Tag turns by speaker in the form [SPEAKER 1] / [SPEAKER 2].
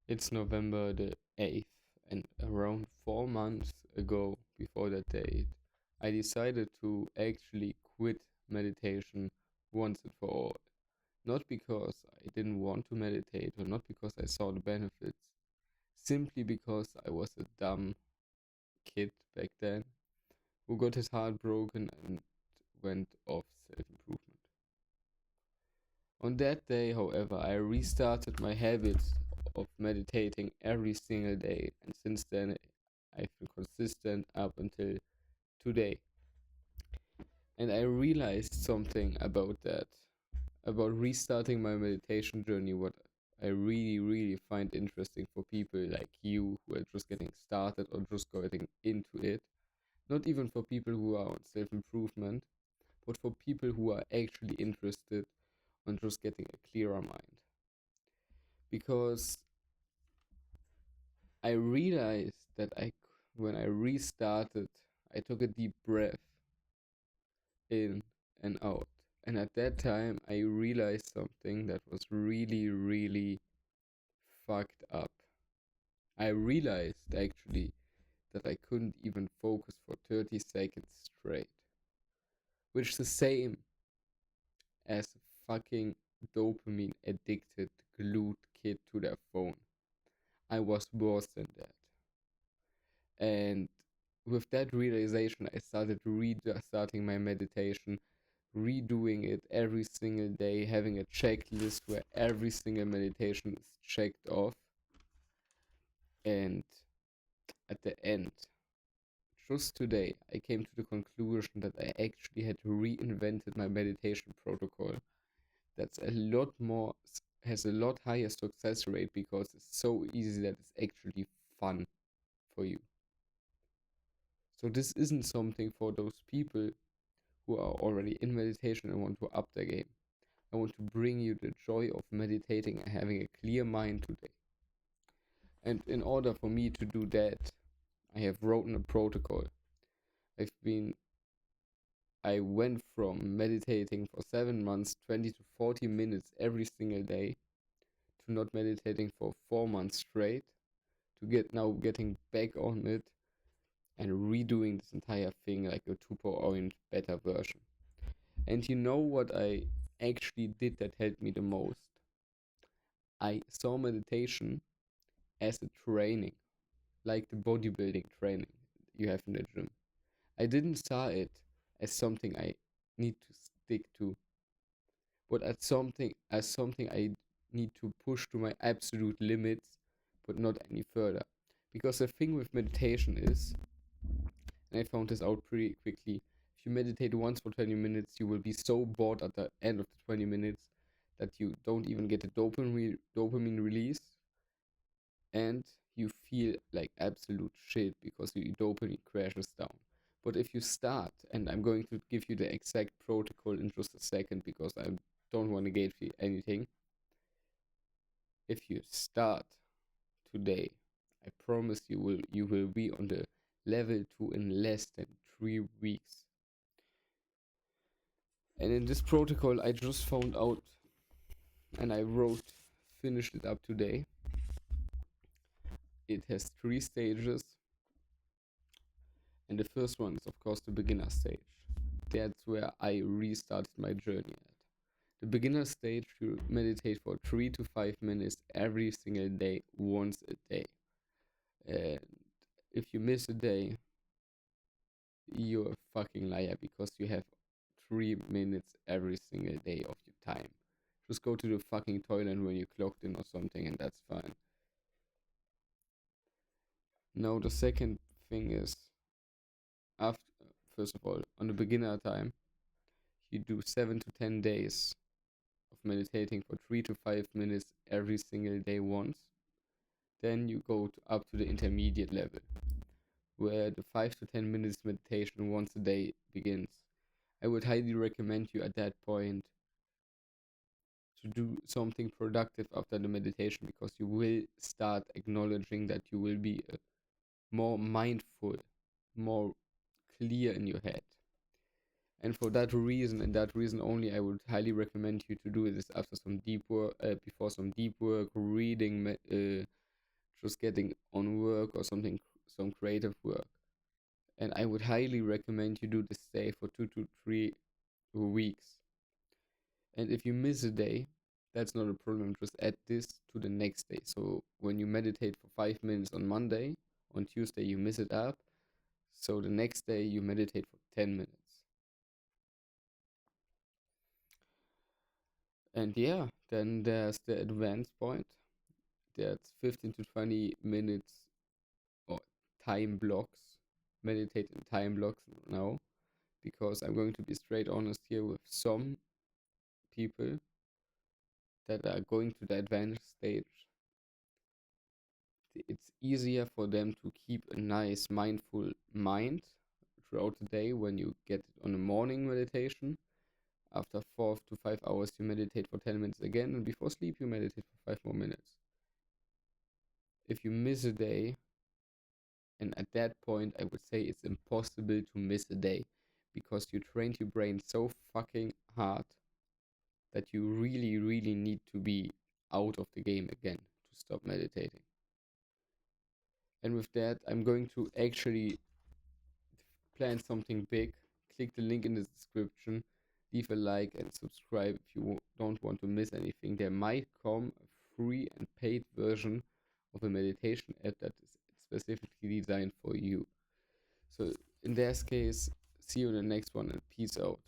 [SPEAKER 1] It's November the 8th, and around 4 months ago, before that date, I decided to actually quit meditation once and for all. Not because I didn't want to meditate or not because I saw the benefits, simply because I was a dumb kid back then who got his heart broken and went off self improvement. On that day, however, I restarted my habit of meditating every single day, and since then I've been consistent up until today. And I realized something about that, about restarting my meditation journey, what I really, really find interesting for people like you who are just getting started or just getting into it. Not even for people who are on self improvement, but for people who are actually interested on just getting a clearer mind. Because I realized that when I restarted, I took a deep breath in and out. And at that time, I realized something that was really, really fucked up. I realized actually that I couldn't even focus for 30 seconds straight, which is the same as a fucking dopamine addicted, glued kid to their phone. I was worse than that. And with that realization, I started restarting my meditation, redoing it every single day, having a checklist where every single meditation is checked off. And at the end, just today, I came to the conclusion that I actually had reinvented my meditation protocol. That's a lot more, has a lot higher success rate because it's so easy that it's actually fun for you. So this isn't something for those people who are already in meditation and want to up their game. I want to bring you the joy of meditating and having a clear mind today. And in order for me to do that, I have written a protocol. I've been I went from meditating for 7 months, 20 to 40 minutes every single day, to not meditating for 4 months straight, to getting back on it and redoing this entire thing like a 2.0 better version. And you know what I actually did that helped me the most? I saw meditation as a training, like the bodybuilding training you have in the gym. I didn't saw it as something I need to stick to, but as something I need to push to my absolute limits, but not any further. Because the thing with meditation is, and I found this out pretty quickly, if you meditate once for 20 minutes, you will be so bored at the end of the 20 minutes that you don't even get a dopamine release, and you feel like absolute shit because your dopamine crashes down. But if you start, and I'm going to give you the exact protocol in just a second because I don't want to gauge anything. If you start today, I promise you will be on the level 2 in less than 3 weeks. And in this protocol, I just found out, and finished it up today. It has 3 stages, and the first one is, of course, the beginner stage. That's where I restarted my journey at. The beginner stage, you meditate for 3 to 5 minutes every single day, once a day. And if you miss a day, you're a fucking liar because you have 3 minutes every single day of your time. Just go to the fucking toilet when you clocked in or something, and that's fine. Now, the second thing is, after first of all, on the beginner time, you do 7 to 10 days of meditating for 3 to 5 minutes every single day once. Then you go up to the intermediate level, where the 5 to 10 minutes meditation once a day begins. I would highly recommend you at that point to do something productive after the meditation because you will start acknowledging that you will be more mindful, more clear in your head. And for that reason, and that reason only, I would highly recommend you to do this after some deep work, before some deep work, reading, just getting on work or something, some creative work. And I would highly recommend you do this day for 2 to 3 weeks. And if you miss a day, that's not a problem. Just add this to the next day. So when you meditate for 5 minutes on Monday, on Tuesday you miss it up. So the next day you meditate for 10 minutes. And yeah, then there's the advanced point. That's 15 to 20 minutes or time blocks. Meditate in time blocks now. Because I'm going to be straight honest here with some people that are going to the advanced stage. It's easier for them to keep a nice mindful mind throughout the day when you get it on a morning meditation. After 4 to 5 hours, you meditate for 10 minutes again, and before sleep, you meditate for 5 more minutes. If you miss a day, and at that point, I would say it's impossible to miss a day because you trained your brain so fucking hard that you really, really need to be out of the game again to stop meditating. And with that, I'm going to actually plan something big. Click the link in the description, leave a like and subscribe if you don't want to miss anything. There might come a free and paid version of a meditation app that is specifically designed for you. So in this case, see you in the next one and peace out.